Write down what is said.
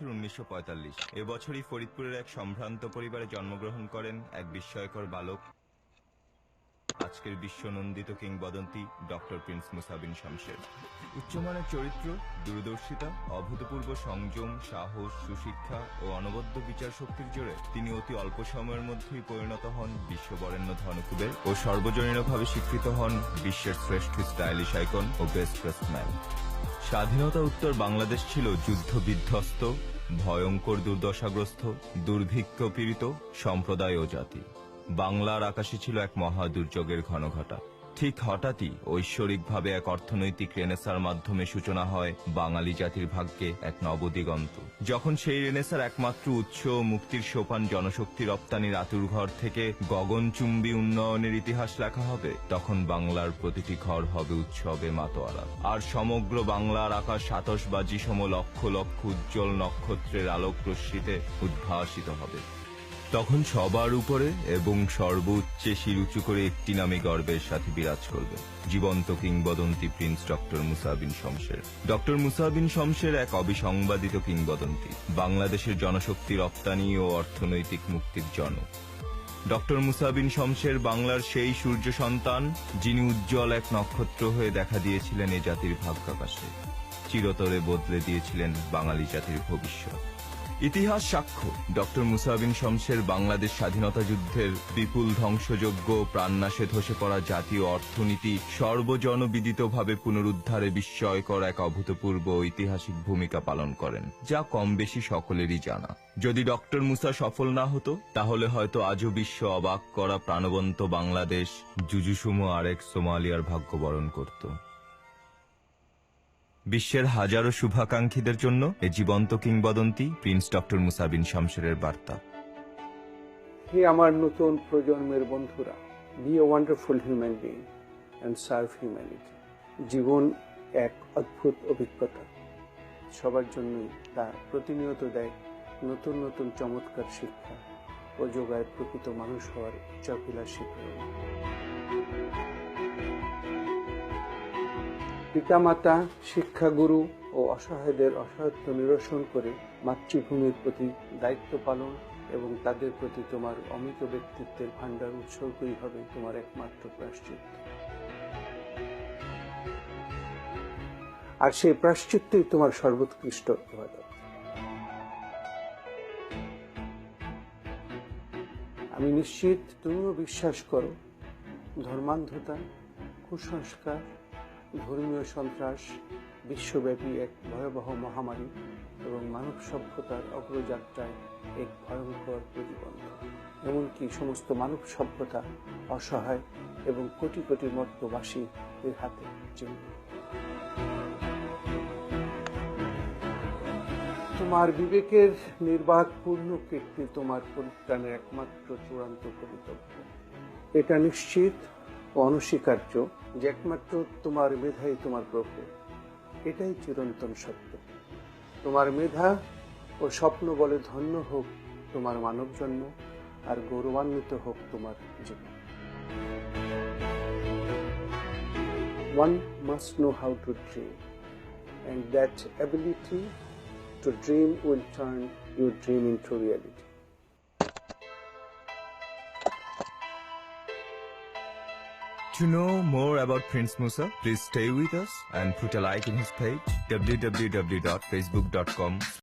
1945 এবছরই ফরিদপুরের এক সম্ভ্রান্ত পরিবারে জন্মগ্রহণ করেন এক বিস্ময়কর বালক, আজকের বিশ্বনন্দিত কিংবদন্তি ডক্টর প্রিন্স মুসা বিন শমশের। উচ্চমানের চরিত্র, দূরদর্শিতা, অভূতপূর্ব সংযম, সাহস, সুশিক্ষা ও অনবদ্য বিচার শক্তির জোরে তিনি অতি অল্প সময়ের মধ্যেই পরিণত হন বিশ্ববরেণ্য ধনকুবের ও সর্বজনীনভাবে স্বীকৃত হন বিশ্বের শ্রেষ্ঠ স্টাইলিশ আইকন ও বেস্ট ড্রেসড ম্যান। স্বাধীনতা উত্তর বাংলাদেশ ছিল যুদ্ধ বিধ্বস্ত, ভয়ঙ্কর দুর্দশাগ্রস্ত, দুর্ভিক্ষ পীড়িত সম্প্রদায় ও জাতি। বাংলার আকাশে ছিল এক মহা দুর্যোগের ঘনঘটা। ঠিক হঠাৎই ঐশ্বরিকভাবে এক অর্থনৈতিক রেনেসার মাধ্যমে সূচনা হয় বাঙালি জাতির ভাগ্যে এক নবদিগন্ত। যখন সেই রেনেসার একমাত্র উৎস ও মুক্তির সোপান জনশক্তি রপ্তানির আতুরঘর থেকে গগনচুম্বী উন্নয়নের ইতিহাস লেখা হবে, তখন বাংলার প্রতিটি ঘর হবে উৎসবে মাতোয়ারা, আর সমগ্র বাংলার আকাশ আতশবাজি সম লক্ষ লক্ষ উজ্জ্বল নক্ষত্রের আলোক রশ্মিতে উদ্ভাসিত হবে। তখন সবার উপরে এবং সর্বোচ্চে শির উঁচু করে একটি নামে গর্বের সাথে বিরাজ করবে, জীবন্ত কিংবদন্তি প্রিন্স ডক্টর মুসা বিন শমশের। ডক্টর মুসা বিন শমশের এক অবিসংবাদিত কিংবদন্তি, বাংলাদেশের জনশক্তি রপ্তানি ও অর্থনৈতিক মুক্তির জনক। ডক্টর মুসা বিন শমশের বাংলার সেই সূর্য সন্তান, যিনি উজ্জ্বল এক নক্ষত্র হয়ে দেখা দিয়েছিলেন এ জাতির ভাগ্যাকাশে, চিরতরে বদলে দিয়েছিলেন বাঙালি জাতির ভবিষ্যৎ। ইতিহাস সাক্ষ্য, ডক্টর মুসা বিন শমশের বাংলাদেশ স্বাধীনতা যুদ্ধের বিপুল ধ্বংসযজ্ঞ, প্রাণনাশে ধসে পড়া জাতীয় অর্থনীতি সর্বজনবিদিতভাবে পুনরুদ্ধারে বিস্ময়কর এক অভূতপূর্ব ঐতিহাসিক ভূমিকা পালন করেন, যা কম বেশি সকলেরই জানা। যদি ডক্টর মুসা সফল না হতো, তাহলে হয়তো আজও বিশ্ব অবাক করা প্রাণবন্ত বাংলাদেশ জুজুসুমো আরেক সোমালিয়ার ভাগ্য বরণ করত। বিশ্বের হাজারো শুভাকাঙ্ক্ষীদের জন্য এ জীবন্ত কিংবদন্তি প্রিন্স ডক্টর মুসা বিন শমশেরের বার্তা। হে আমার নতুন প্রজন্মের বন্ধুরা, be a wonderful human being and serve humanity. জীবন এক অদ্ভুত অভিজ্ঞতা, সবার জন্যই তা প্রতিনিয়ত দেয় নতুন নতুন চমৎকার শিক্ষা ও যোগায় প্রকৃত মানুষ হওয়ার উচ্চাভিলাষী প্রেরণা। পিতামাতা, শিক্ষাগুরু ও অসহায়দের অসহায়ত্ব নিরসন করে মাতৃভূমির প্রতি দায়িত্ব পালন এবং তাদের প্রতি তোমার অমিত ব্যক্তিত্বের ভাণ্ডার উৎসর্গই হবে তোমার একমাত্র প্রায়শ্চিত্ত। আর সেই প্রায়শ্চিত্তই তোমার সর্বোৎকৃষ্ট ইবাদত। আমি নিশ্চিত তুমিও বিশ্বাস করো, ধর্মান্ধতা, কুসংস্কার, ধর্মীয় সন্ত্রাস বিশ্বব্যাপী এক ভয়াবহ মহামারী এবং মানব সভ্যতার অগ্রযাত্রায় এক ভয়ঙ্কর প্রতিবন্ধক। এমনকি সমস্ত মানব সভ্যতা অসহায় এবং কোটি কোটি মর্ত্যবাসীদের হাতে চিহ্নিত। তোমার বিবেকের নির্বাকপূর্ণ কীর্তি তোমার পরিত্রাণের একমাত্র চূড়ান্ত কর্তব্য। এটা নিশ্চিত ও অনস্বীকার্য যে একমাত্র তোমার মেধাই তোমার প্রভু। এটাই চিরন্তন সত্য। তোমার মেধা ও স্বপ্ন বলে ধন্য হোক তোমার মানব জন্ম, আর গৌরবান্বিত হোক তোমার জীবন। One must know how to dream, and that ability to dream will turn your dream into reality. To know more about Prince Musa, please stay with us and put a like in his page www.facebook.com